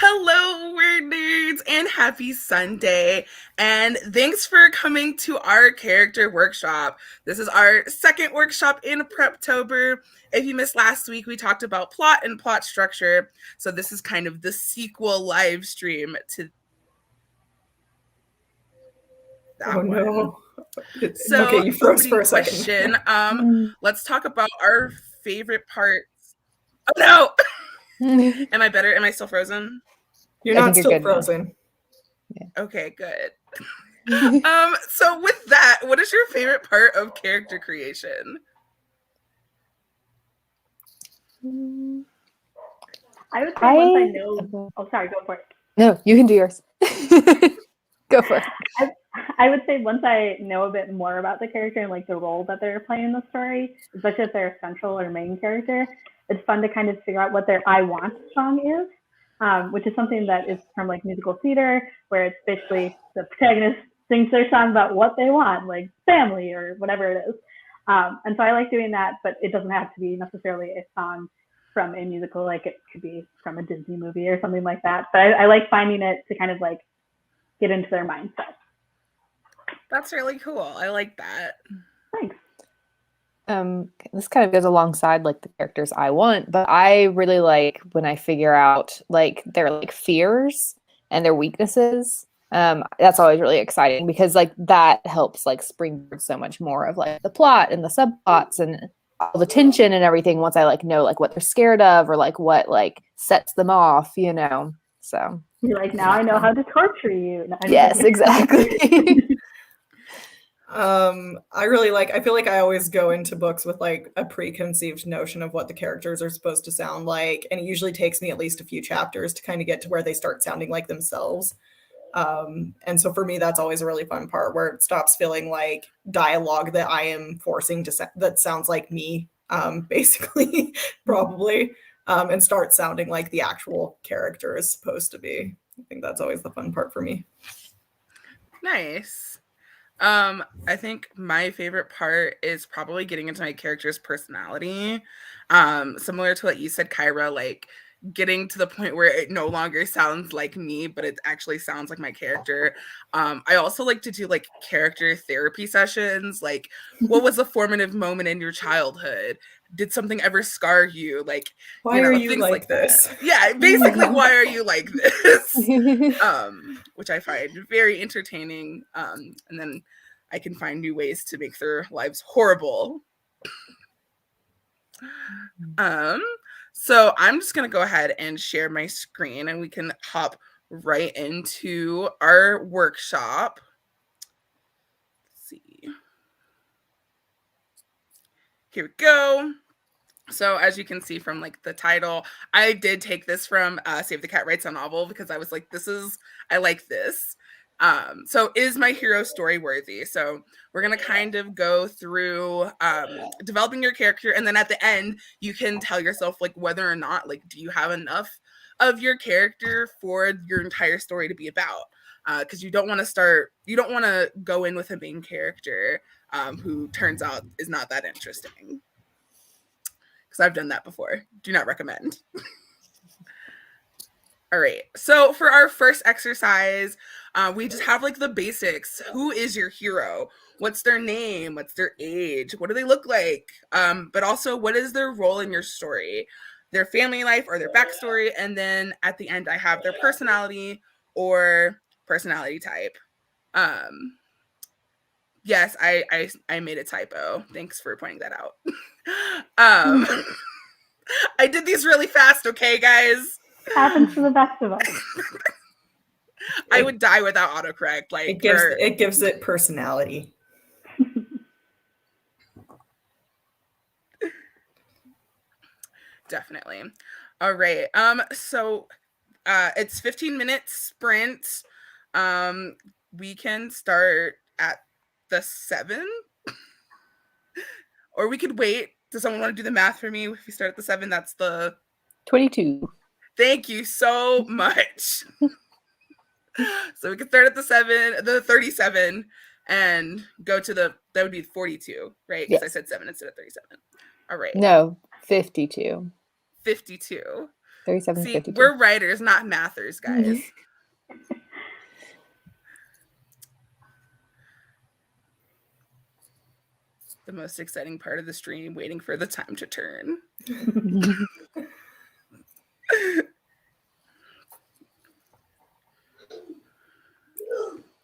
Hello, WordNerds, and happy Sunday. And thanks for coming to our character workshop. This is our second workshop in Preptober. If you missed last week, we talked about plot and plot structure. So this is kind of the sequel live stream to that Oh no. one. So, Okay, you froze for opening a second. question. Let's talk about our favorite parts. Oh no! Am I better? Am I still frozen? You're I not think you're still good now. frozen. Okay, good. So with that, what is your favorite part of character creation? I would say once I know. Oh, sorry. Go for it. No, you can do yours. Go for it. I would say once I know a bit more about the character and like the role that they're playing in the story, especially if they're a central or main character, it's fun to kind of figure out what their I want song is, which is something that is from like musical theater, where it's basically the protagonist sings their song about what they want, like family or whatever it is. And so I like doing that, but it doesn't have to be necessarily a song from a musical, like it could be from a Disney movie or something like that. But I like finding it to kind of like get into their mindset. That's really cool. I like that. Thanks. This kind of goes alongside like the characters I want, but I really like when I figure out like their like fears and their weaknesses. That's always really exciting because like that helps like springboard so much more of like the plot and the subplots and all the tension and everything once I like know like what they're scared of or like what like sets them off, you know. So you're like, now I know how to torture you. No, yes, exactly. I feel like I always go into books with like a preconceived notion of what the characters are supposed to sound like. And it usually takes me at least a few chapters to kind of get to where they start sounding like themselves. And so for me, that's always a really fun part where it stops feeling like dialogue that I am forcing to that sounds like me, basically, probably, and start sounding like the actual character is supposed to be. I think that's always the fun part for me. Nice. I think my favorite part is probably getting into my character's personality. Similar to what you said, Kyra, like getting to the point where it no longer sounds like me, but it actually sounds like my character. I also like to do like character therapy sessions. Like, what was a formative moment in your childhood? Did something ever scar you? Like, why are you like this? That. Yeah, basically, why are you like this? Which I find very entertaining. And then I can find new ways to make their lives horrible. So I'm just gonna go ahead and share my screen and we can hop right into our workshop. Let's see. Here we go. So as you can see from like the title, I did take this from Save the Cat Writes a Novel because I was like, I like this. So is my hero story worthy? So we're going to kind of go through developing your character. And then at the end, you can tell yourself like whether or not, like, do you have enough of your character for your entire story to be about? Because you don't want to go in with a main character who turns out is not that interesting. Because I've done that before. Do not recommend. All right. So for our first exercise, we just have like the basics. Who is your hero? What's their name? What's their age? What do they look like? But also, what is their role in your story? Their family life or their backstory. And then at the end, I have their personality or personality type. Yes, I made a typo. Thanks for pointing that out. I did these really fast, okay, guys? Happens to the best of us. I would die without autocorrect. Like it gives it personality. Definitely. All right. So it's 15 minutes sprint. We can start at the 7. Or we could wait. Does someone want to do the math for me? If we start at the 7, that's the 22. Thank you so much. So we can start at the 37, and go to that would be 42, right? Because yes. I said 7 instead of 37. All right. No, 52. 52. 37, See, 52. we're writers, not mathers, guys. The most exciting part of the stream, waiting for the time to turn.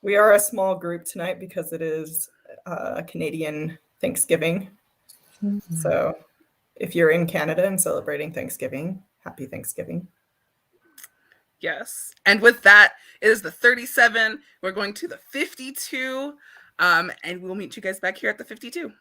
We are a small group tonight because it is Canadian Thanksgiving. So if you're in Canada and celebrating Thanksgiving, happy Thanksgiving. Yes. And with that, it is the 37. We're going to the 52. And we'll meet you guys back here at the 52.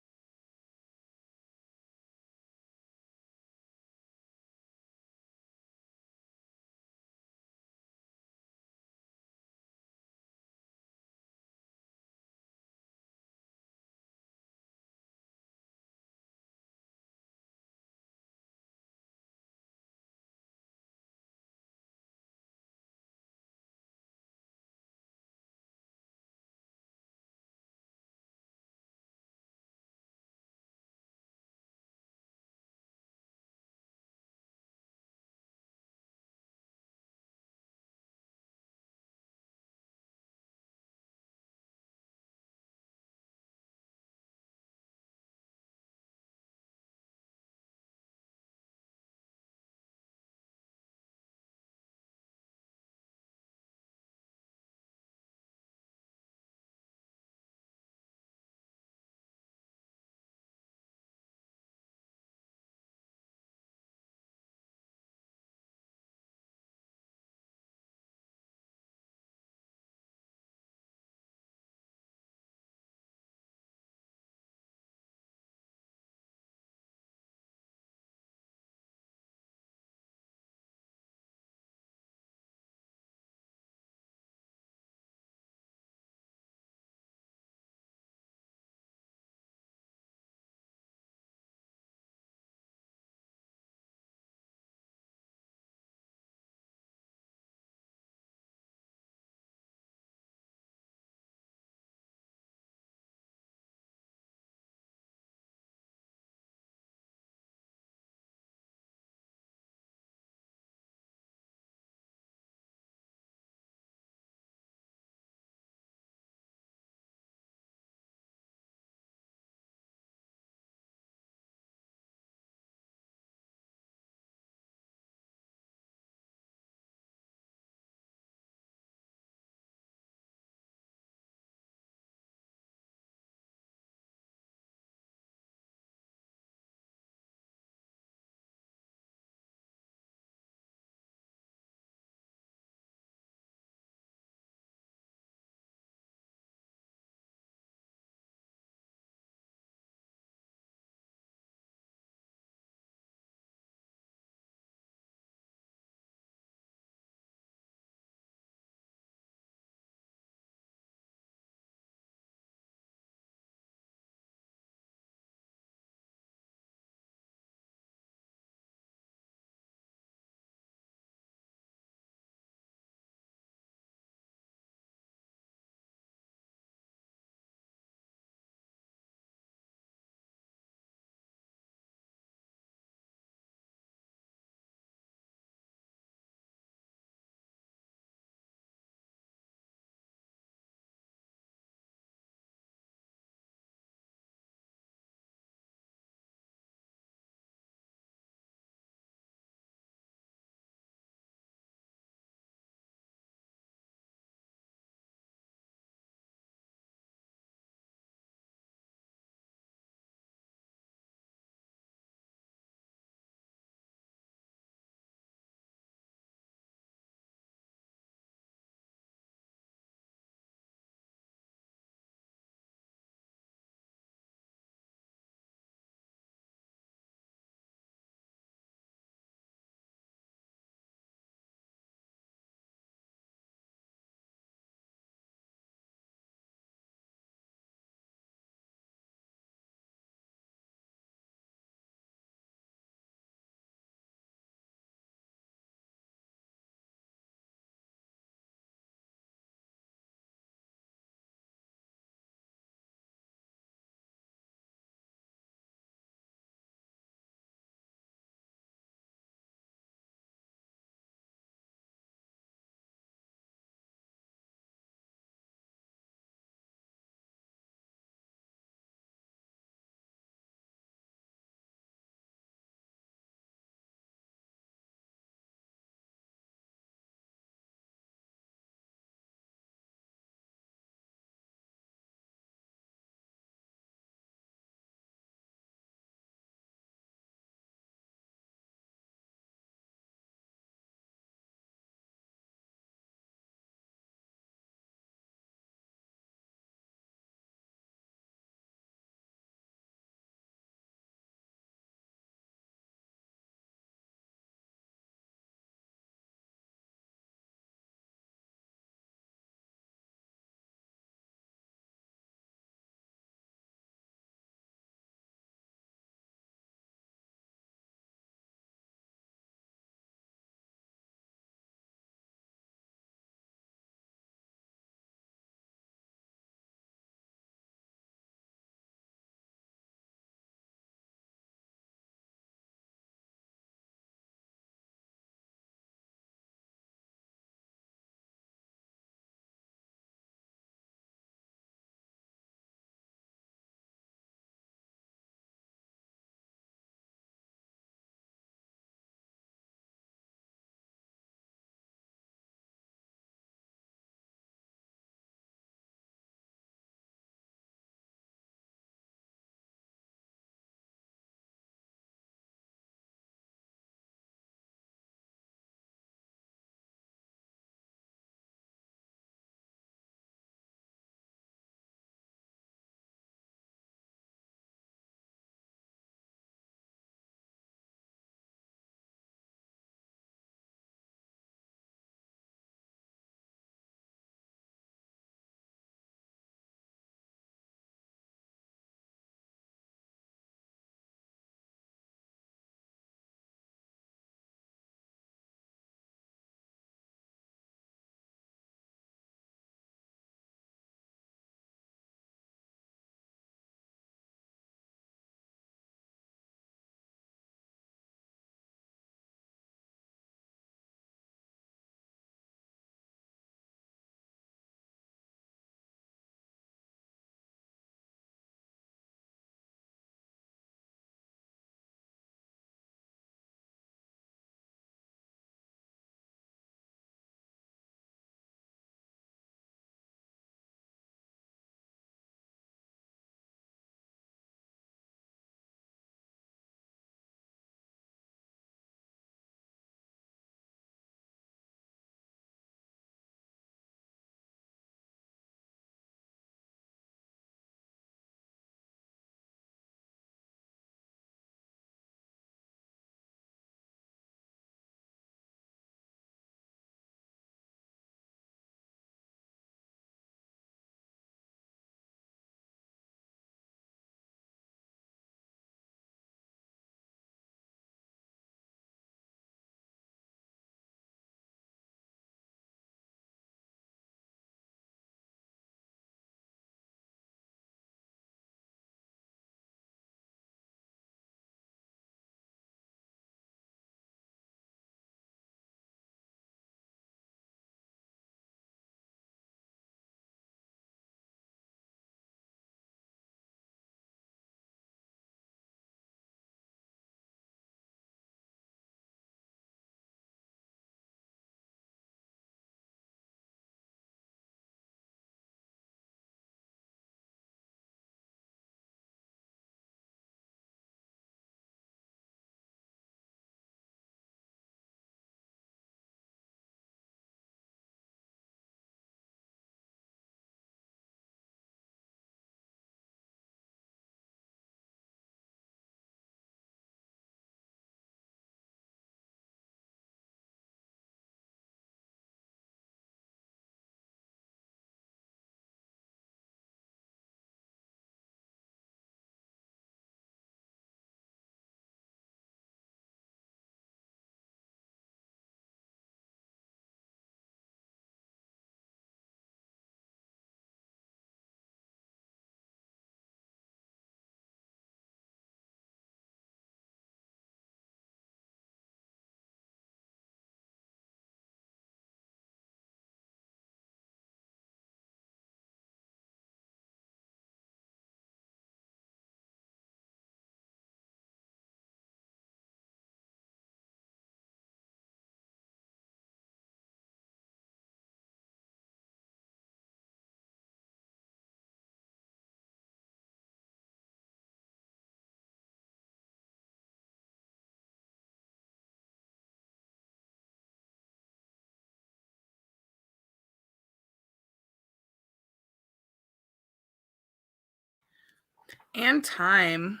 And time.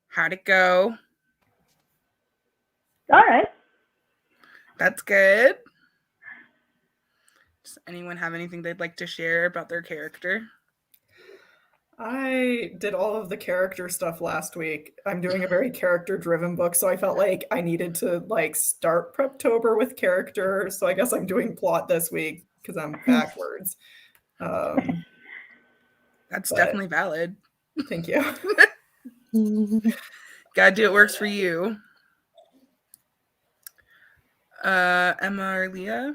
How'd it go? All right. That's good. Does anyone have anything they'd like to share about their character? I did all of the character stuff last week. I'm doing a very character-driven book, so I felt like I needed to like start Preptober with character. So I guess I'm doing plot this week because I'm backwards. That's but definitely valid. Thank you. Gotta do what works for you. Emma or Leah?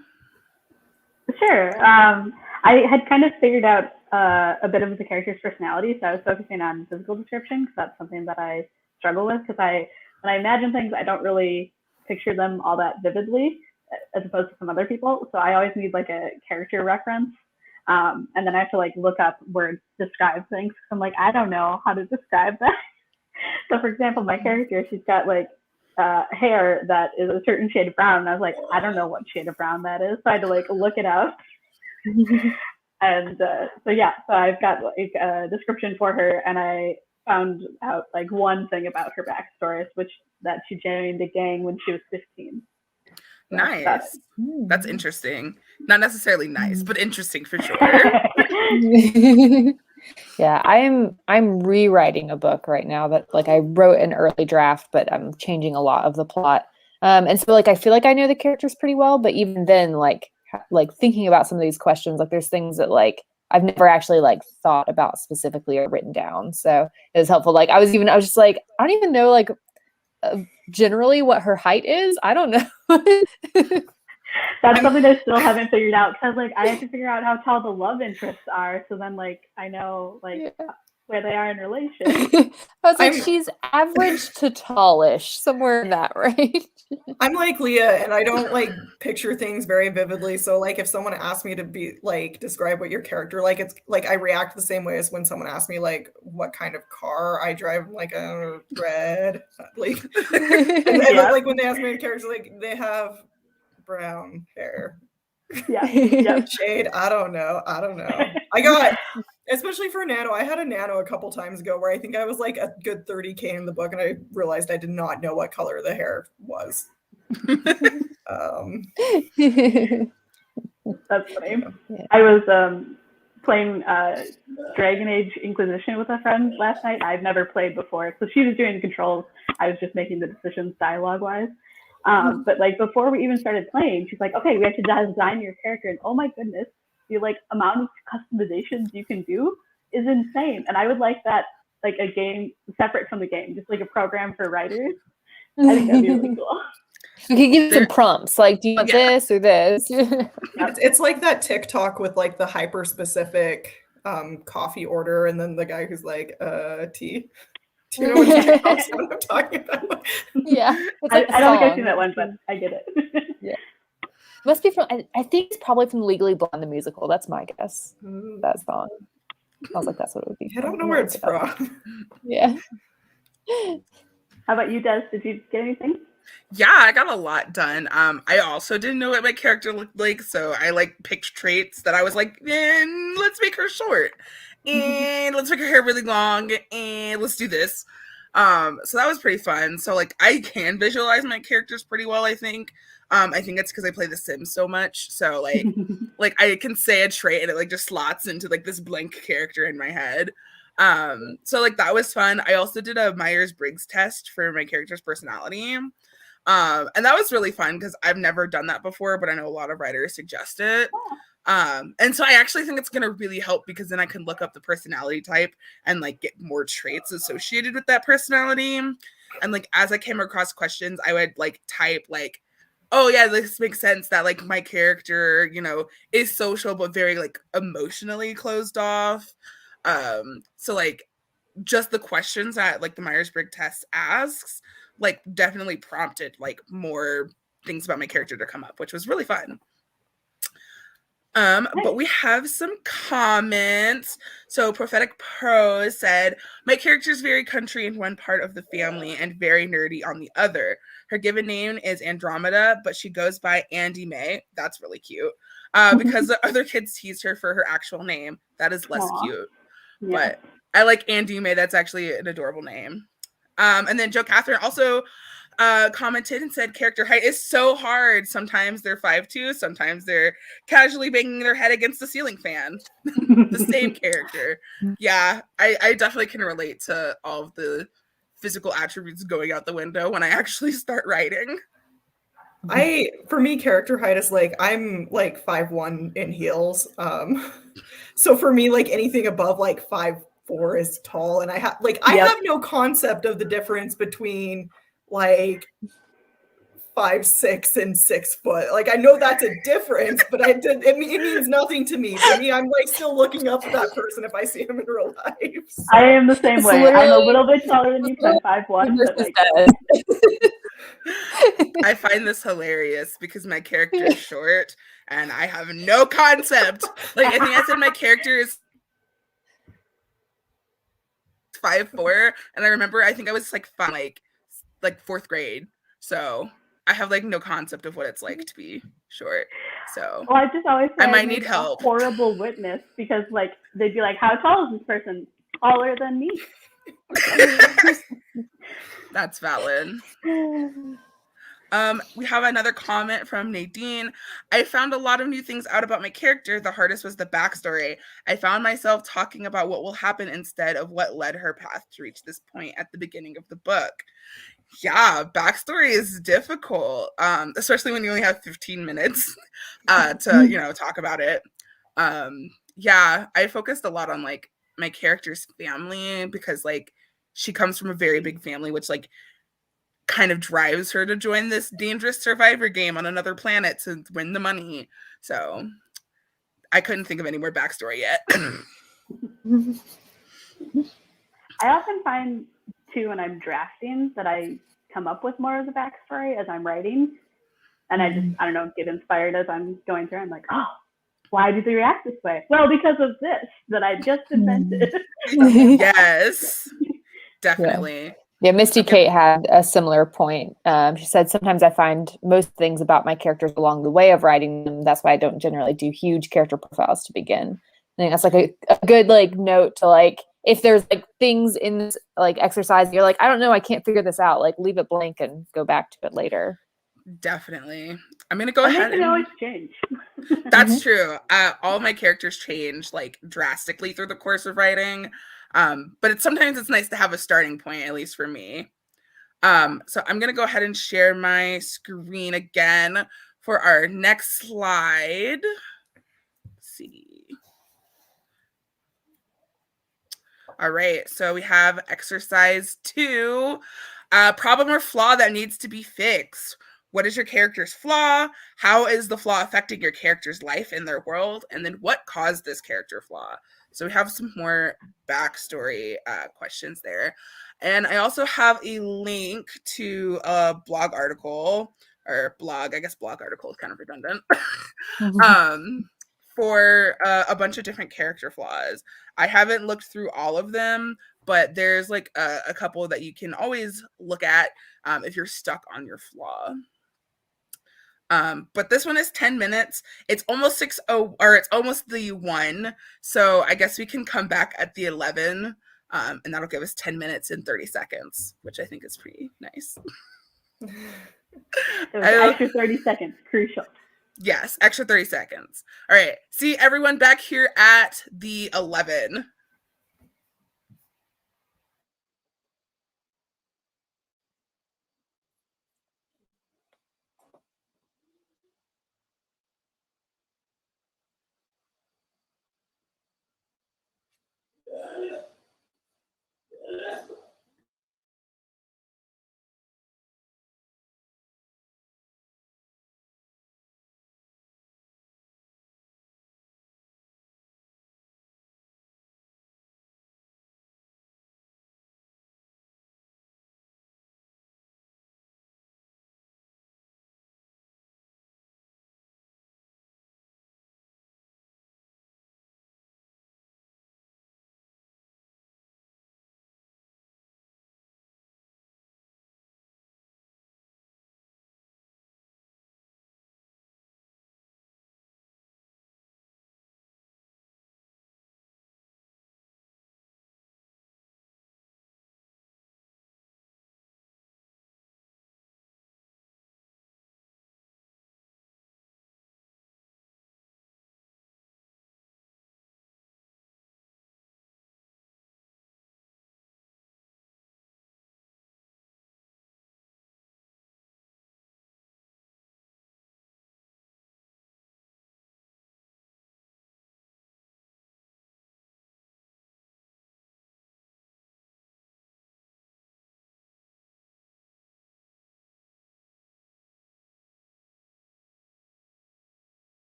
Sure. I had kind of figured out a bit of the character's personality, so I was focusing on physical description because that's something that I struggle with. Because when I imagine things, I don't really picture them all that vividly, as opposed to some other people. So I always need like a character reference, and then I have to like look up words to describe things. I'm like, I don't know how to describe that. So for example, my character, she's got like hair that is a certain shade of brown, and I was like, I don't know what shade of brown that is, so I had to like look it up. And so I've got like a description for her, and I found out like one thing about her backstory, which that she joined a gang when she was 15. So nice. That's interesting. Not necessarily nice, but interesting for sure. Yeah, I'm rewriting a book right now that like I wrote an early draft, but I'm changing a lot of the plot. And so like I feel like I know the characters pretty well, but even then like thinking about some of these questions, like there's things that like I've never actually like thought about specifically or written down. So it was helpful. Like I was just like, I don't even know like generally what her height is. I don't know. That's something I still haven't figured out, because like I have to figure out how tall the love interests are, so then like I know like where they are in relation. I was like, she's average to tallish, somewhere in that range. I'm like Leah, and I don't like picture things very vividly. So like if someone asks me to be like describe what your character like, it's like I react the same way as when someone asks me like what kind of car I drive. I'm like red. Like and like when they ask me a character, like they have brown hair. Yeah. Shade. I don't know. I got, especially for NaNo, I had a NaNo a couple times ago where I think I was like a good 30K in the book, and I realized I did not know what color the hair was. That's funny. Yeah. I was playing Dragon Age Inquisition with a friend last night. I've never played before, so she was doing the controls. I was just making the decisions dialogue-wise. But like before we even started playing, she's like, okay, we have to design your character, and oh my goodness, the like amount of customizations you can do is insane. And I would like that, like a game separate from the game, just like a program for writers. I think that'd be really cool. You can give some prompts, like, do you want this or this? It's like that TikTok with like the hyper specific coffee order, and then the guy who's like tea. Do you know what I'm talking about? Yeah. Like I don't think I've seen that one, but I get it. Yeah. Must be from, I think it's probably from Legally Blonde, the musical. That's my guess. That song. I was like, that's what it would be. I don't know where it's from. Yeah. How about you, Des? Did you get anything? Yeah, I got a lot done. I also didn't know what my character looked like, so I like picked traits that I was like, let's make her short. And let's make her hair really long, and let's do this. So that was pretty fun. So like I can visualize my characters pretty well, I think. I think it's because I play The Sims so much. So like like I can say a trait and it like just slots into like this blank character in my head. So like that was fun. I also did a Myers-Briggs test for my character's personality. And that was really fun because I've never done that before, but I know a lot of writers suggest it. And so I actually think it's going to really help because then I can look up the personality type and like get more traits associated with that personality. And like, as I came across questions, I would like type like, oh yeah, this makes sense that like my character, you know, is social, but very like emotionally closed off. So like just the questions that like the Myers-Briggs test asks, like definitely prompted like more things about my character to come up, which was really fun. But we have some comments. So Prophetic Prose said, my character is very country in one part of the family and very nerdy on the other. Her given name is Andromeda, but she goes by Andy May. That's really cute. Because the other kids tease her for her actual name. That is less cute. Yeah. But I like Andume. That's actually an adorable name. And then Joe Catherine also commented and said character height is so hard. Sometimes they're 5'2", sometimes they're casually banging their head against the ceiling fan. The same character. Yeah, I definitely can relate to all of the physical attributes going out the window when I actually start writing. For me, character height is like, I'm like 5'1" in heels. So for me, like anything above like 5'4" is tall. And I have I have no concept of the difference between like 5'6" and 6 foot. Like I know that's a difference, but it means nothing to me. For me, I'm like still looking up at that person if I see him in real life. So. I am the same way. I'm a little bit taller than you, because I'm 5'1", but like. I find this hilarious because my character is short and I have no concept. Like I think I said my character is 5'4", and I remember I think I was like fourth grade. So I have like no concept of what it's like to be short. So well, I just always say I might need help. A horrible witness, because like they'd be like, "How tall is this person?" Taller than me. That's valid. We have another comment from Nadine. I found a lot of new things out about my character. The hardest was the backstory. I found myself talking about what will happen instead of what led her path to reach this point at the beginning of the book. Yeah, backstory is difficult, especially when you only have 15 minutes to, talk about it. Yeah, I focused a lot on like my character's family because like she comes from a very big family, which like kind of drives her to join this dangerous survivor game on another planet to win the money. So I couldn't think of any more backstory yet. I often find too when I'm drafting that I come up with more of the backstory as I'm writing, and I don't know, get inspired as I'm going through. I'm like, oh, why did they react this way? Well, because of this that I just invented. Yes, definitely. Yeah, Misty Kate had a similar point. She said, sometimes I find most things about my characters along the way of writing them. That's why I don't generally do huge character profiles to begin. I think that's like a good like note to like, if there's like things in this like exercise, you're like, I don't know, I can't figure this out. Like leave it blank and go back to it later. Definitely. I'm going to go ahead and... They can always change. That's true. All my characters change like drastically through the course of writing. But sometimes it's nice to have a starting point, at least for me. So I'm going to go ahead and share my screen again for our next slide. Let's see. All right, so we have exercise 2, problem or flaw that needs to be fixed. What is your character's flaw? How is the flaw affecting your character's life in their world? And then what caused this character flaw? So we have some more backstory questions there. And I also have a link to a blog article, or blog, I guess blog article is kind of redundant, for a bunch of different character flaws. I haven't looked through all of them, but there's like a couple that you can always look at if you're stuck on your flaw. But this one is 10 minutes. It's almost 6:00, or it's almost the 1. So I guess we can come back at the 11, and that'll give us 10 minutes and 30 seconds, which I think is pretty nice. So extra 30 seconds, crucial. Yes, extra 30 seconds. All right. See everyone back here at the 11.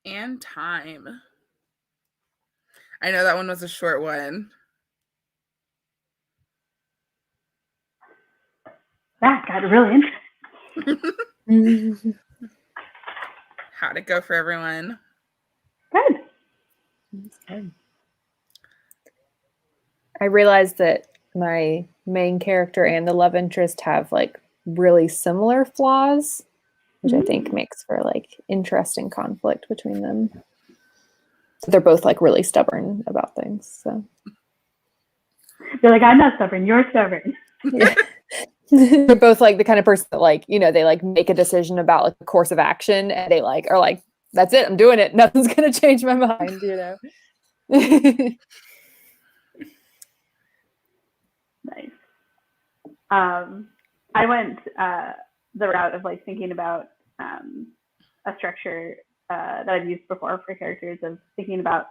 And time. I know that one was a short one. That got really interesting. How'd it go for everyone? Good. That's good. I realized that my main character and the love interest have like really similar flaws, which I think makes for like interesting conflict between them. So they're both like really stubborn about things. So You're like, I'm not stubborn, you're stubborn. yeah. They're both like the kind of person that like, you know, they like make a decision about like a course of action and they like are like, that's it, I'm doing it. Nothing's gonna change my mind, you know. Nice. I went the route of like thinking about a structure that I've used before for characters of thinking about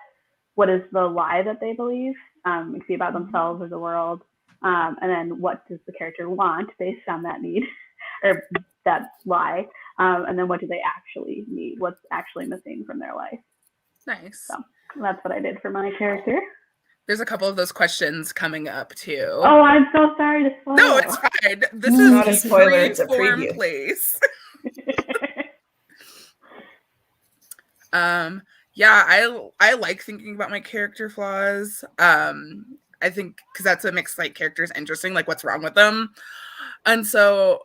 what is the lie that they believe, it could be about themselves or the world, and then what does the character want based on that need or that lie, and then what do they actually need? What's actually missing from their life? Nice. So that's what I did for my character. There's a couple of those questions coming up too. Oh, I'm so sorry to spoil. No, it's fine. This It's is not a spoiler, it's a free-form preview. place. Yeah, I like thinking about my character flaws. I think because that's what makes like characters interesting, like what's wrong with them. And so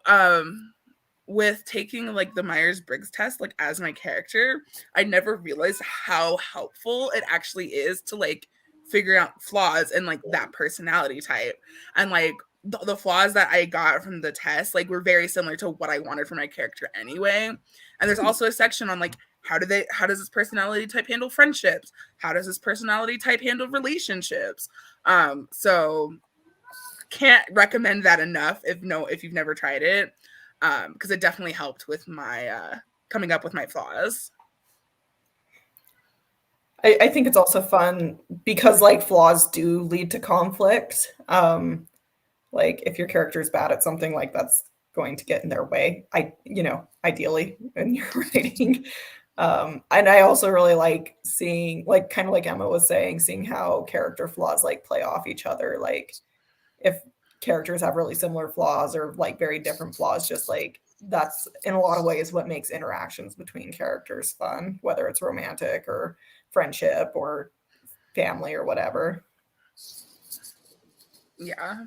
with taking like the Myers-Briggs test like as my character, I never realized how helpful it actually is to like figure out flaws in like that personality type. And like the flaws that I got from the test like were very similar to what I wanted for my character anyway. And there's also a section on like how does this personality type handle friendships? How does this personality type handle relationships? So can't recommend that enough if you've never tried it, because it definitely helped with my coming up with my flaws. I think it's also fun because like flaws do lead to conflict. Like if your character is bad at something, like that's going to get in their way. Ideally when you're writing. And I also really like seeing, like kind of like Emma was saying, seeing how character flaws like play off each other. Like if characters have really similar flaws or like very different flaws, just like that's in a lot of ways what makes interactions between characters fun, whether it's romantic or friendship or family or whatever. Yeah.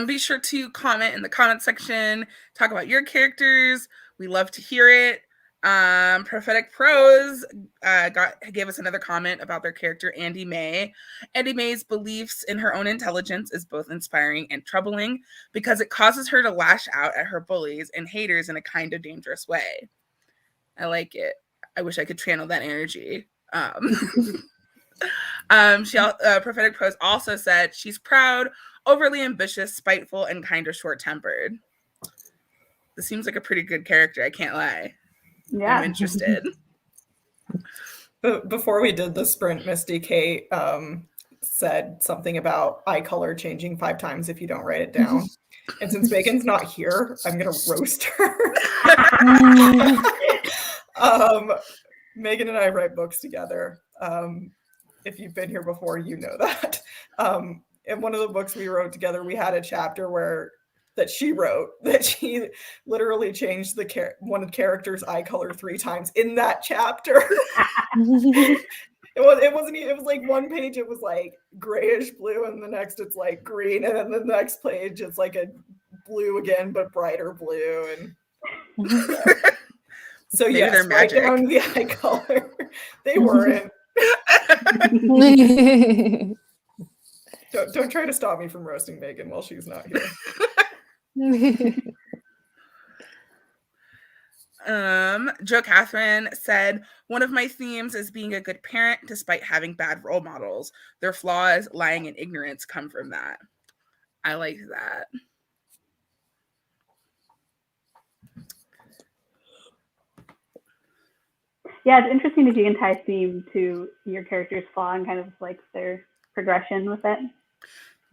Be sure to comment in the comment section, talk about your characters. We love to hear it. Prophetic Prose gave us another comment about their character, Andy May. Andy May's beliefs in her own intelligence is both inspiring and troubling because it causes her to lash out at her bullies and haters in a kind of dangerous way. I like it. I wish I could channel that energy. Prophetic Prose also said she's proud, overly ambitious, spiteful, and kind of short-tempered. This seems like a pretty good character, I can't lie. Yeah. I'm interested. But before we did the sprint, Misty Kate said something about eye color changing 5 times if you don't write it down. And since Megan's not here, I'm gonna roast her. Megan and I write books together. If you've been here before, you know that. In one of the books we wrote together, we had a chapter that she wrote that she literally changed one character's eye color 3 times in that chapter. It was like one page it was like grayish blue, and the next it's like green, and then the next page it's like a blue again but brighter blue. And so Maybe yes, they're write magic. down the eye color. They weren't. Don't try to stop me from roasting Megan while she's not here. Joe Catherine said, one of my themes is being a good parent despite having bad role models. Their flaws, lying, and ignorance come from that. I like that. Yeah, it's interesting if you can tie theme to your character's flaw and kind of like their progression with it.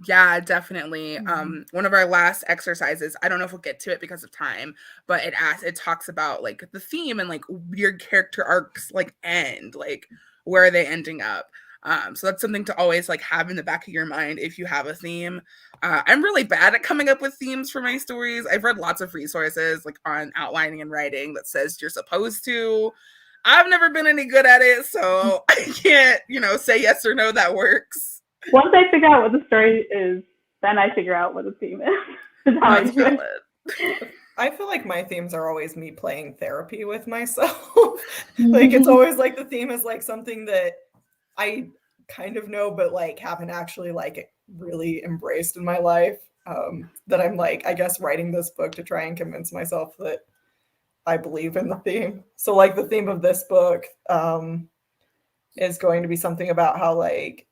Yeah, definitely. One of our last exercises, I don't know if we'll get to it because of time, but it talks about like the theme and like weird character arcs like end, like where are they ending up? So that's something to always like have in the back of your mind if you have a theme. I'm really bad at coming up with themes for my stories. I've read lots of resources like on outlining and writing that says you're supposed to. I've never been any good at it, so I can't, say yes or no that works. Once I figure out what the story is, then I figure out what the theme is. Is how I That's do it. valid. I feel like my themes are always me playing therapy with myself. Like it's always like the theme is like something that I kind of know, but like haven't actually like really embraced in my life. That I'm like, I guess, writing this book to try and convince myself that I believe in the theme. So like the theme of this book is going to be something about how like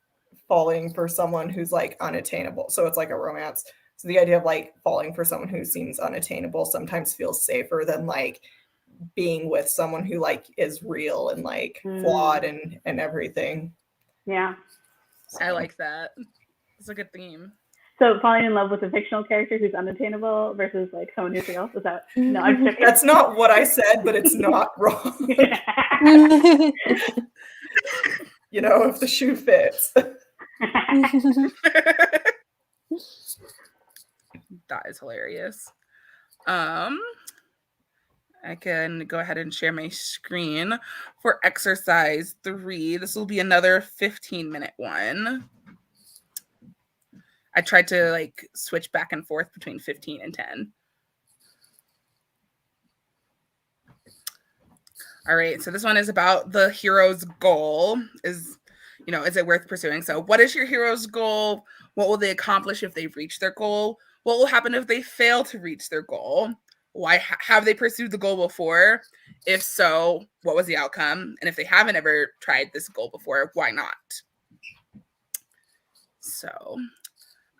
falling for someone who's like unattainable. So it's like a romance. So the idea of like falling for someone who seems unattainable sometimes feels safer than like being with someone who like is real and like flawed and everything. Yeah. I like that. It's a good theme. So falling in love with a fictional character who's unattainable versus like someone who's real. Is that no? I'm joking. That's not what I said, but it's not wrong. If the shoe fits. That is hilarious. I can go ahead and share my screen for exercise 3. This will be another 15-minute one. I tried to like switch back and forth between 15 and 10. All right, so this one is about the hero's goal. Is it worth pursuing? So what is your hero's goal? What will they accomplish if they reach their goal? What will happen if they fail to reach their goal? Why have they pursued the goal before? If so, what was the outcome? And if they haven't ever tried this goal before, why not? So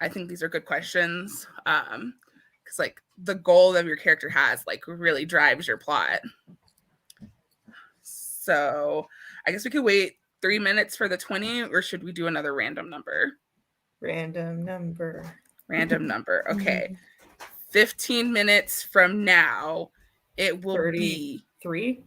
I think these are good questions. Because like the goal that your character has like really drives your plot. So I guess we could wait 3 minutes for the 20, or should we do another random number? Random number. Random number. Okay. 15 minutes from now, it will 33? be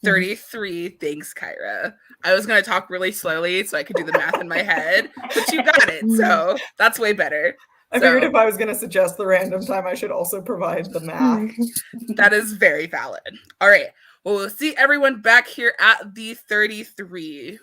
33. Thanks, Kyra. I was going to talk really slowly so I could do the math in my head, but you got it. So that's way better. I figured if I was going to suggest the random time, I should also provide the math. That is very valid. All right. Well, we'll see everyone back here at the 33.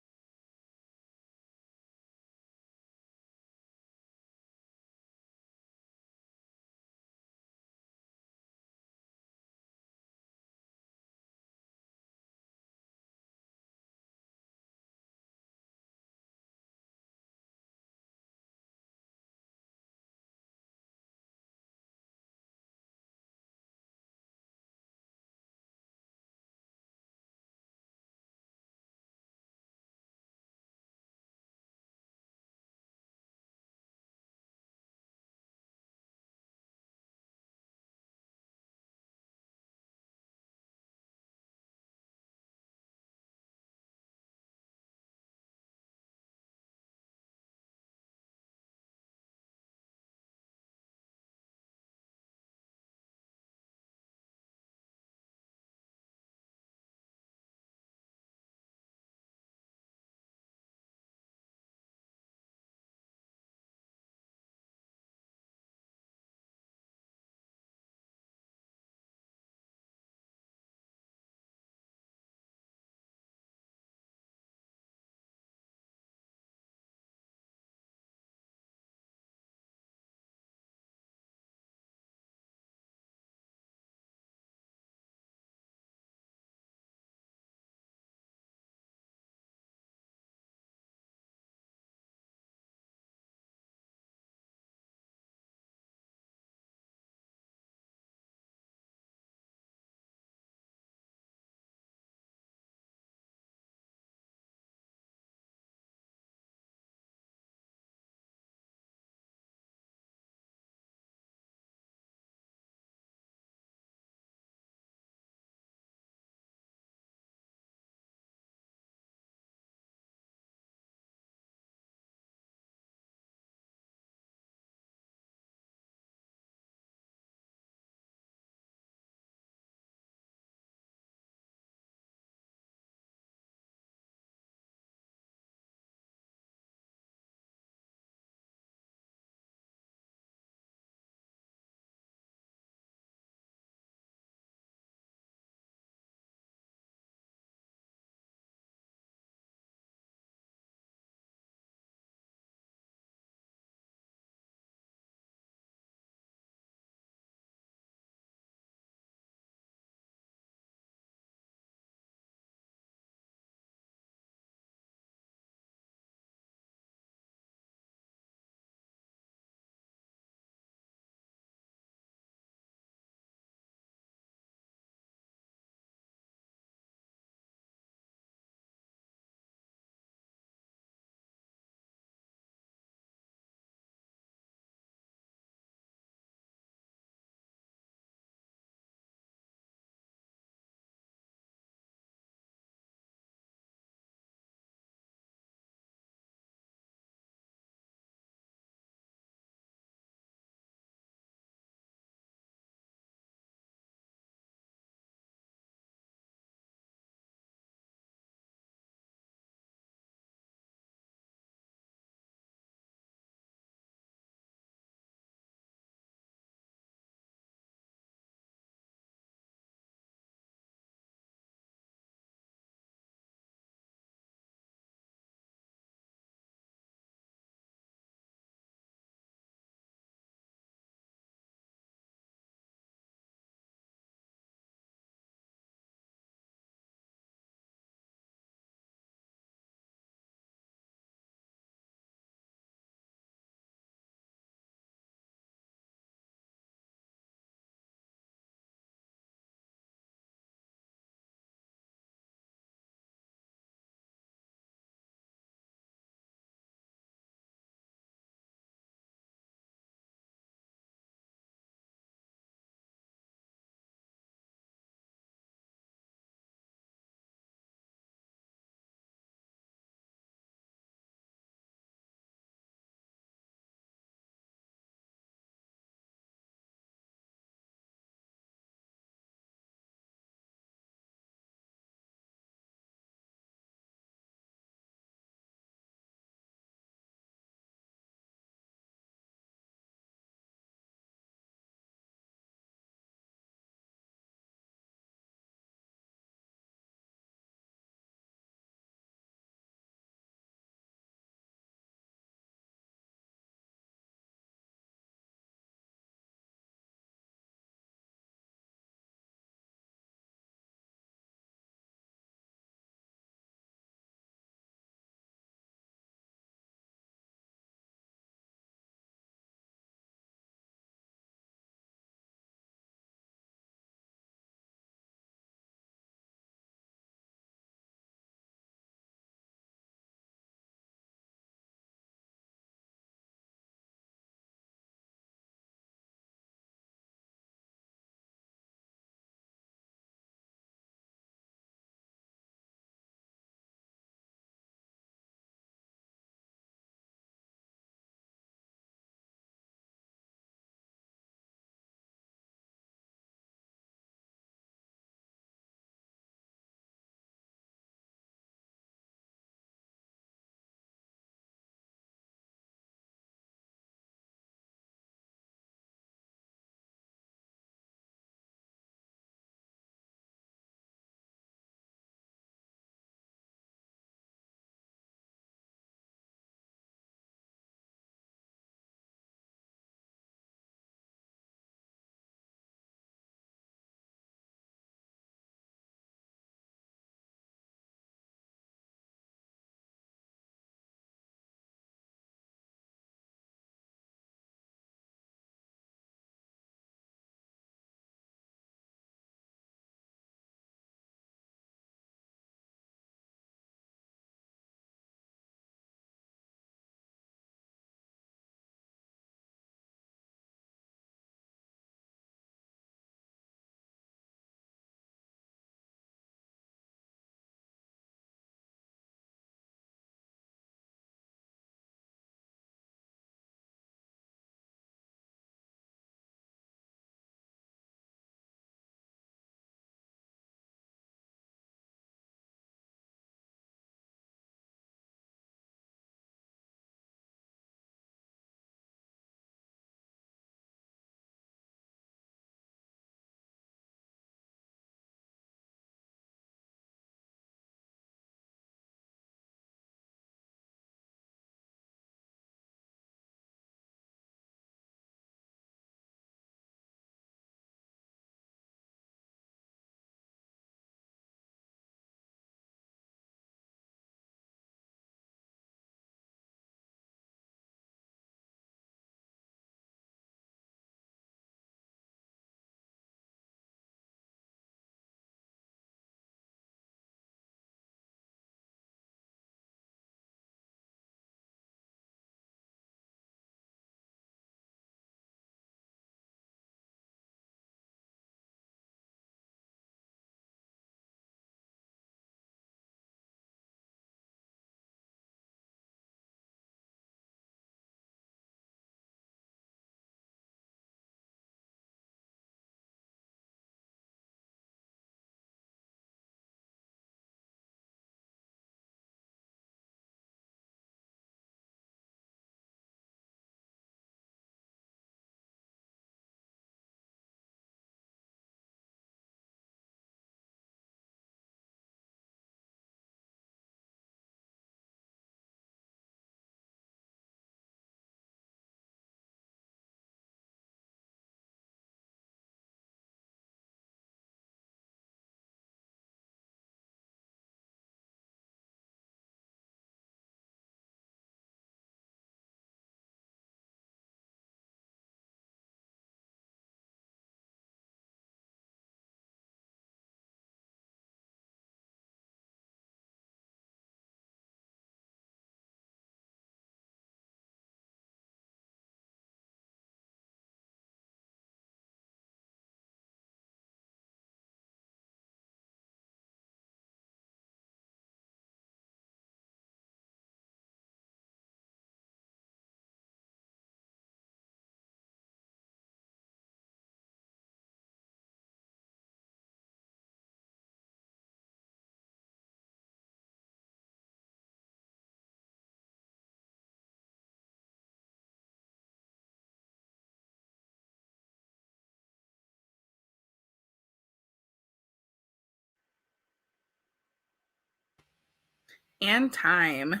And time.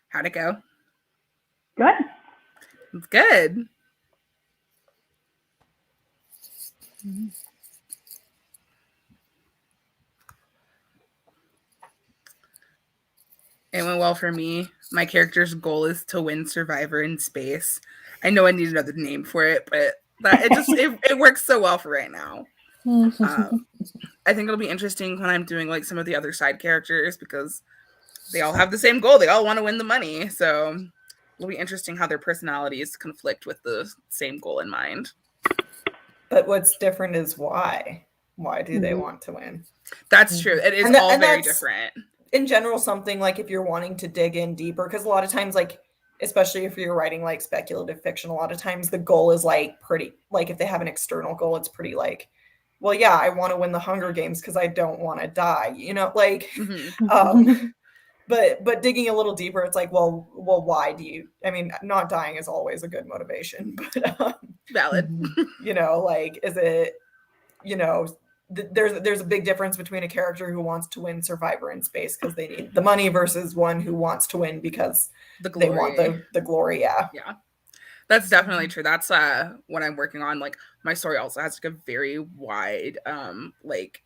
How'd it go? Good. It's good. It went well for me. My character's goal is to win Survivor in space. I know I need another name for it, but it works so well for right now. I think it'll be interesting when I'm doing like some of the other side characters because they all have the same goal. They all want to win the money. So it'll be interesting how their personalities conflict with the same goal in mind. But what's different is why. Why do they want to win? That's true. It is all very different. In general, something like if you're wanting to dig in deeper, because a lot of times, like, especially if you're writing like speculative fiction, a lot of times the goal is like pretty, like if they have an external goal, it's pretty like, well, yeah, I want to win the Hunger Games because I don't want to die, you know, like, but digging a little deeper, it's like, well, why do you, I mean, not dying is always a good motivation, but valid. You know, like, is it, you know, there's a big difference between a character who wants to win Survivor in space because they need the money versus one who wants to win because they want the glory. Yeah. That's definitely true. That's what I'm working on. Like my story also has like a very wide like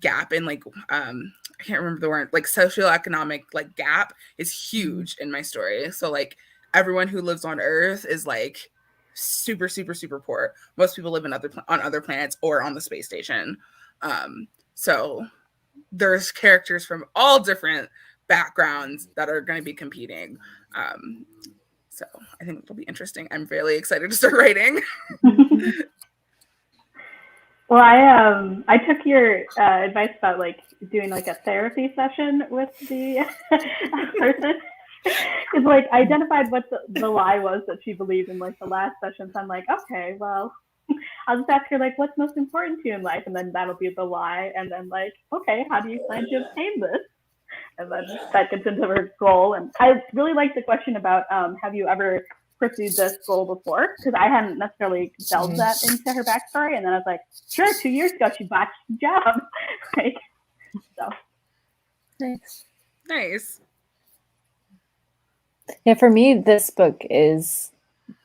gap in like I can't remember the word, like socioeconomic like gap is huge in my story. So like everyone who lives on Earth is like super poor. Most people live in on other planets or on the space station. So there's characters from all different backgrounds that are going to be competing. So I think it'll be interesting. I'm really excited to start writing. Well, I took your advice about like doing like a therapy session with the person. Because like I identified what the lie was that she believed in like the last session. So I'm like, okay, well, I'll just ask her like, what's most important to you in life, and then that'll be the lie. And then like, okay, how do you plan to obtain this? And then that gets into her goal. And I really like the question about have you ever pursued this goal before? Because I hadn't necessarily delved that into her backstory. And then I was like, sure, 2 years ago she botched the job. Right? So nice. Yeah, for me, this book is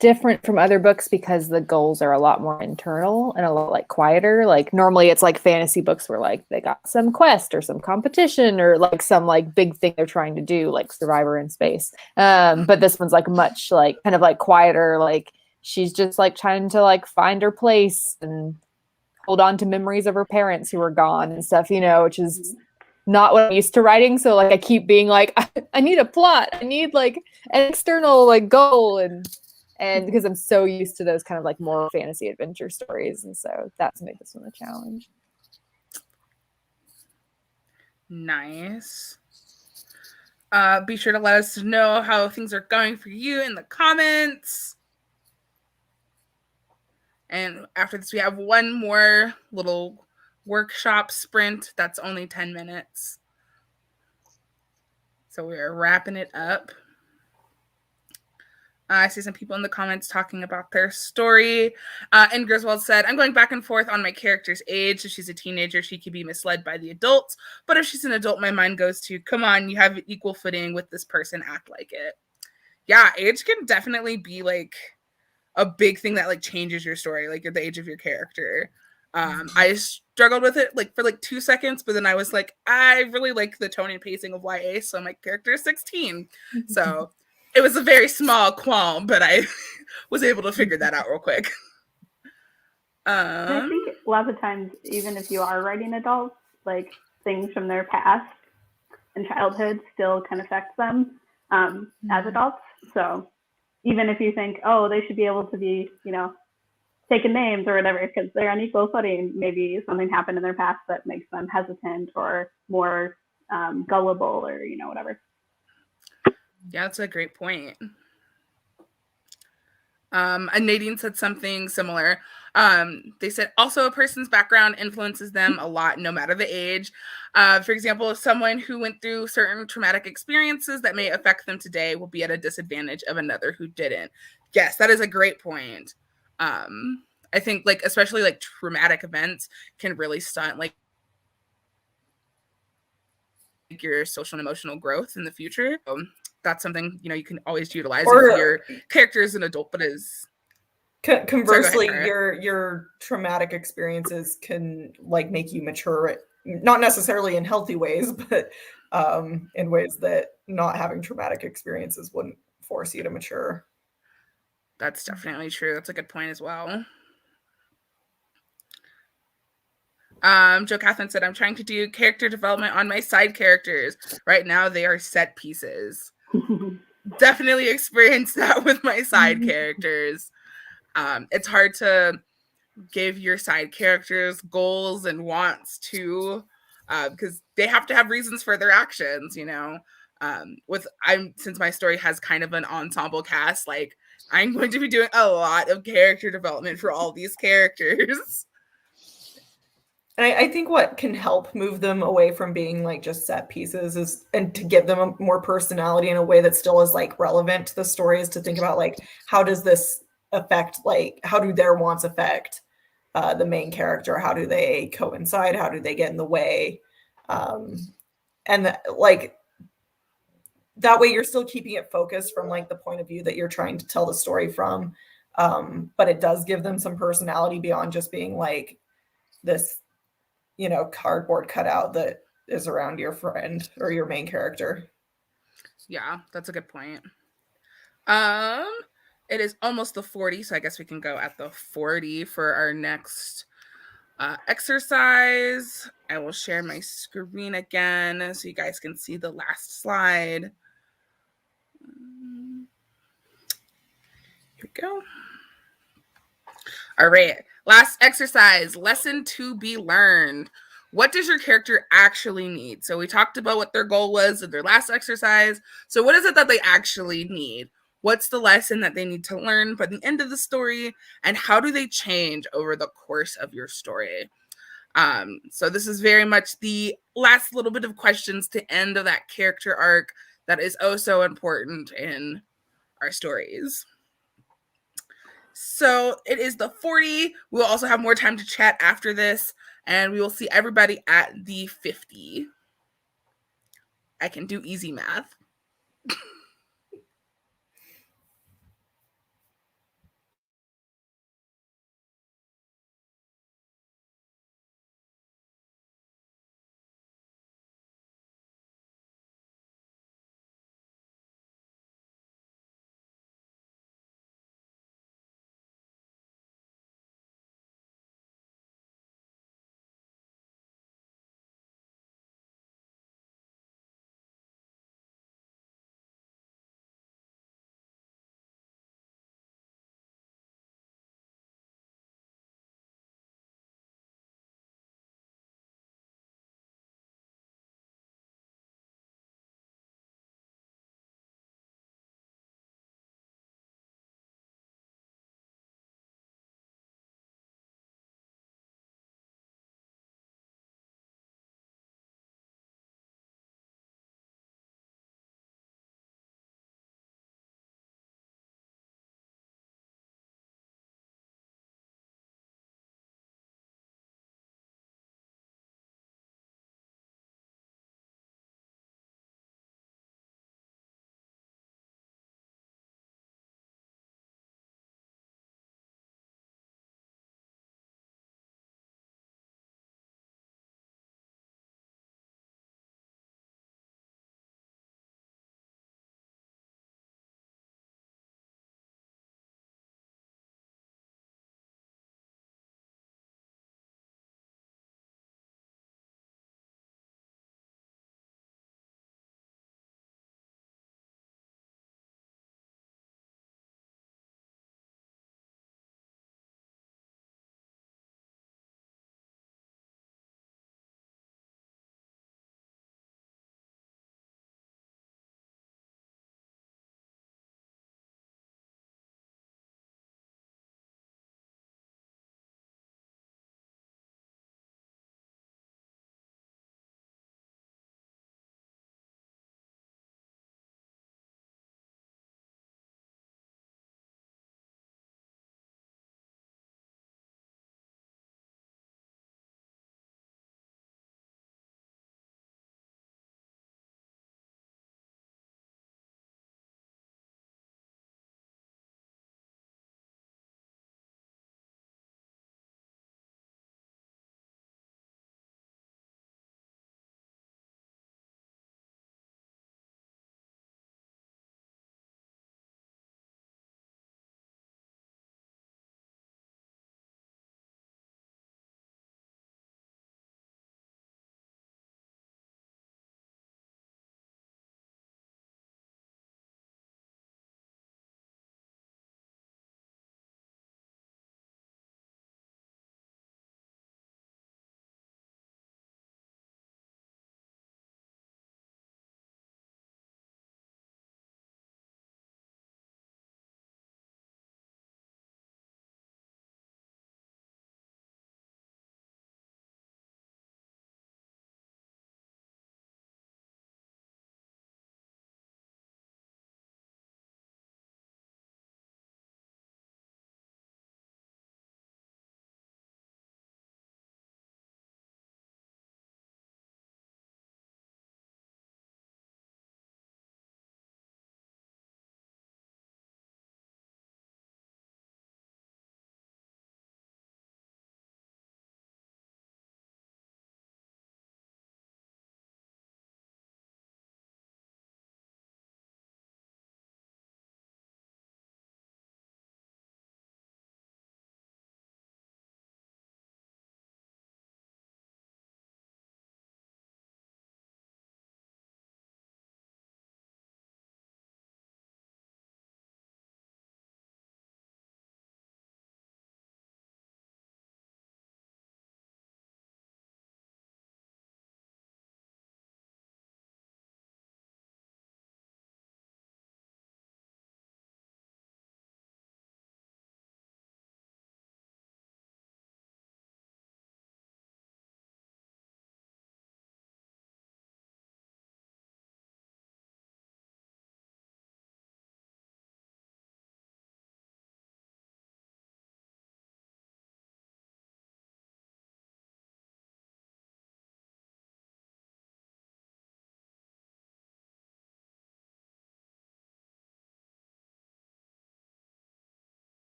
different from other books because the goals are a lot more internal and a lot like quieter. Like normally it's like fantasy books where like they got some quest or some competition or like some like big thing they're trying to do, like Survivor in space. But this one's like much like kind of like quieter. Like she's just like trying to like find her place and hold on to memories of her parents who were gone and stuff, you know, which is not what I'm used to writing. So like I keep being like, I need a plot. I need like an external like goal and because I'm so used to those kind of like more fantasy adventure stories. And so that's made this one a challenge. Nice. Be sure to let us know how things are going for you in the comments. And after this, we have one more little workshop sprint that's only 10 minutes. So we're wrapping it up. I see some people in the comments talking about their story. And Griswold said, I'm going back and forth on my character's age. If she's a teenager, she could be misled by the adults. But if she's an adult, my mind goes to, come on, you have equal footing with this person, act like it. Yeah, age can definitely be like a big thing that like changes your story, like the age of your character. I struggled with it like for like 2 seconds, but then I was like, I really like the tone and pacing of YA, so my character is 16. So it was a very small qualm, but I was able to figure that out real quick. I think a lot of times, even if you are writing adults, like things from their past and childhood still can affect them as adults. So even if you think, oh, they should be able to be, you know, taking names or whatever, because they're on equal footing, maybe something happened in their past that makes them hesitant or more gullible or, you know, whatever. Yeah, that's a great point. And Nadine said something similar. They said also a person's background influences them a lot, no matter the age. For example, if someone who went through certain traumatic experiences that may affect them today will be at a disadvantage of another who didn't. Yes, that is a great point. I think like especially like traumatic events can really stunt like your social and emotional growth in the future. That's something, you know, you can always utilize Or if your character is an adult but is conversely, Sorry, go ahead, your traumatic experiences can like make you mature, not necessarily in healthy ways, but in ways that not having traumatic experiences wouldn't force you to mature. That's definitely true. That's a good point as well. Joe Catherine said, I'm trying to do character development on my side characters. Right now, they are set pieces. Definitely experienced that with my side characters. It's hard to give your side characters goals and wants too, because they have to have reasons for their actions, you know. Since my story has kind of an ensemble cast, like I'm going to be doing a lot of character development for all these characters. And I think what can help move them away from being like just set pieces is, and to give them a more personality in a way that still is like relevant to the story, is to think about like, how does this affect, like, how do their wants affect the main character? How do they coincide? How do they get in the way? Like that way you're still keeping it focused from like the point of view that you're trying to tell the story from. But it does give them some personality beyond just being like this, you know, cardboard cutout that is around your friend or your main character. Yeah, that's a good point. It is almost the 40, so I guess we can go at the 40 for our next exercise. I will share my screen again so you guys can see the last slide. Here we go. All right, last exercise, lesson to be learned. What does your character actually need? So we talked about what their goal was in their last exercise. So what is it that they actually need? What's the lesson that they need to learn by the end of the story? And how do they change over the course of your story? So this is very much the last little bit of questions to end of that character arc that is oh so important in our stories. So it is the 40. We'll also have more time to chat after this, and we will see everybody at the 50. I can do easy math.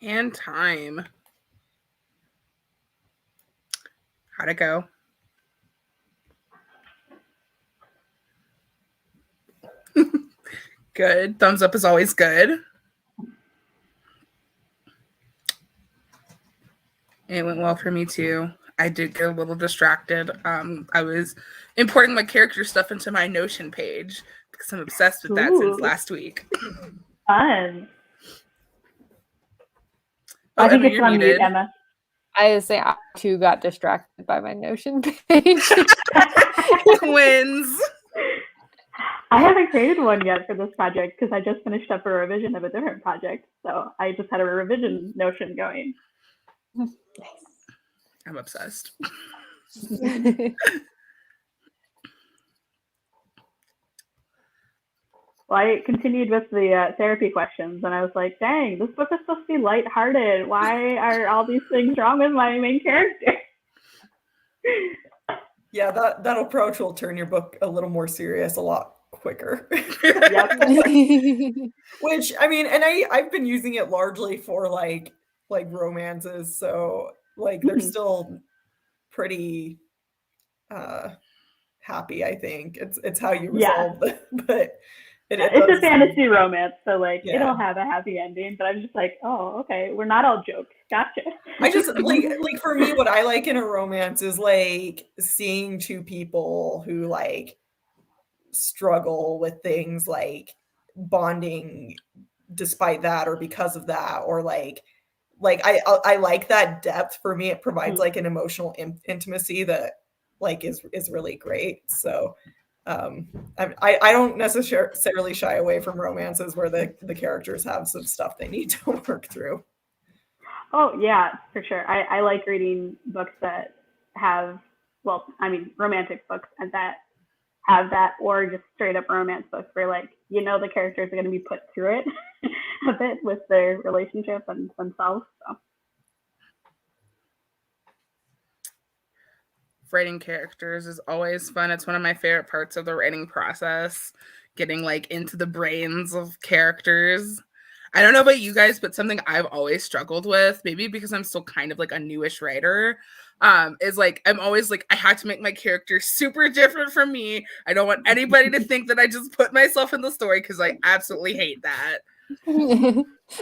And time. How'd it go? Good. Thumbs up is always good. It went well for me too. I did get a little distracted. I was importing my character stuff into my Notion page because I'm obsessed with that since last week. Fun. Oh, I think Emma, it's you're on mute, muted. Emma. I was saying I too got distracted by my Notion page. Twins. I haven't created one yet for this project because I just finished up a revision of a different project. So I just had a revision Notion going. I'm obsessed. Well, I continued with the therapy questions, and I was like, dang, this book is supposed to be lighthearted. Why are all these things wrong with my main character? Yeah, that approach will turn your book a little more serious a lot quicker. Yep. Which, I mean, and I've been using it largely for like romances, so like they're still pretty happy, I think. It's how you resolve it, but it's a fantasy romance, so like Yeah. it'll have a happy ending. But I'm just like, oh, okay, we're not all jokes. Gotcha. I just like for me, what I like in a romance is like seeing two people who like struggle with things like bonding despite that or because of that, or like I like that depth. For me, it provides like an emotional intimacy that like is really great. So I don't necessarily shy away from romances where the characters have some stuff they need to work through. Oh yeah, for sure. I like reading books that have, well, I mean, romantic books and that have that, or just straight up romance books where like, you know, the characters are going to be put through it a bit with their relationship and themselves. So. Writing characters is always fun. It's one of my favorite parts of the writing process, getting like into the brains of characters. I don't know about you guys, but something I've always struggled with, maybe because I'm still kind of like a newish writer, is like I'm always like I have to make my character super different from me. I don't want anybody to think that I just put myself in the story because I absolutely hate that.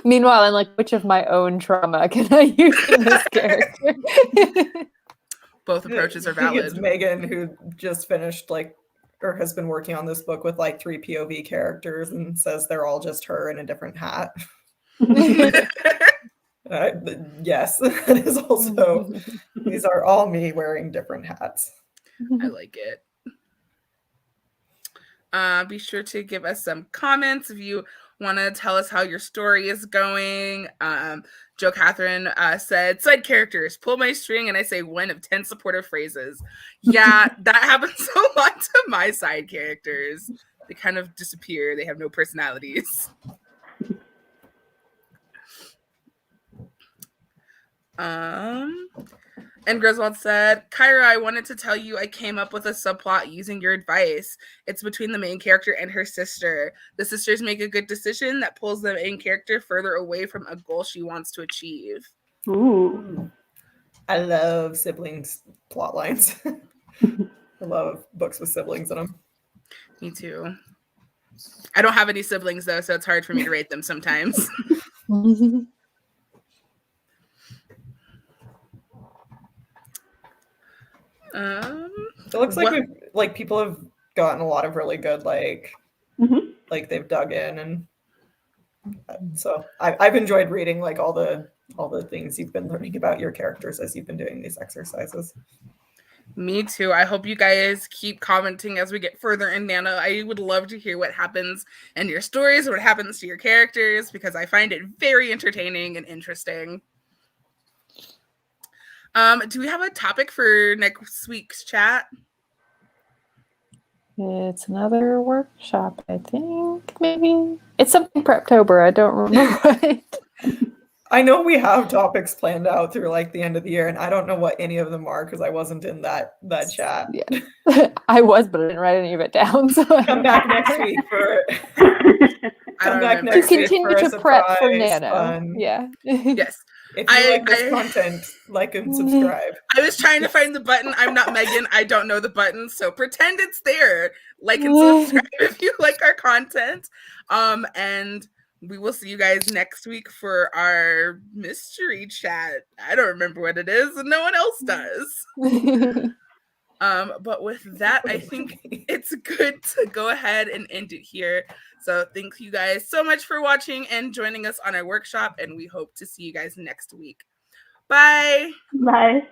Meanwhile, I'm like, which of my own trauma can I use in this character? Both approaches are I think valid. it's Megan who just finished like or has been working on this book with like 3 POV characters and says they're all just her in a different hat. Yes, that is also, these are all me wearing different hats. I like it. Be sure to give us some comments if you want to tell us how your story is going. Joe Catherine said, side characters, pull my string and I say one of 10 supportive phrases. Yeah, that happens a lot to my side characters. They kind of disappear. They have no personalities. And Griswold said, Kyra, I wanted to tell you I came up with a subplot using your advice. It's between the main character and her sister. The sisters make a good decision that pulls the main character further away from a goal she wants to achieve. Ooh. I love siblings plot lines. I love books with siblings in them. Me too. I don't have any siblings though, so it's hard for me to rate them sometimes. It looks like people have gotten a lot of really good like they've dug in, and so I've enjoyed reading like all the things you've been learning about your characters as you've been doing these exercises. Me too. I hope you guys keep commenting as we get further in Nano. I would love to hear what happens in your stories, what happens to your characters, because I find it very entertaining and interesting. Do we have a topic for next week's chat? It's another workshop, I think. Maybe it's something Preptober. I don't remember what. I know we have topics planned out through like the end of the year, and I don't know what any of them are because I wasn't in that chat. Yeah. I was, but I didn't write any of it down. So Come back next week for I don't remember. to next week continue for a to prep for surprise NaNo. fun. Yeah. Yes. If you like this content, like and subscribe. I was trying to find the button. I'm not Megan. I don't know the button. So pretend it's there. Like and subscribe if you like our content. And we will see you guys next week for our mystery chat. I don't remember what it is, and no one else does. But with that, I think it's good to go ahead and end it here. So thank you guys so much for watching and joining us on our workshop, and we hope to see you guys next week. Bye. Bye.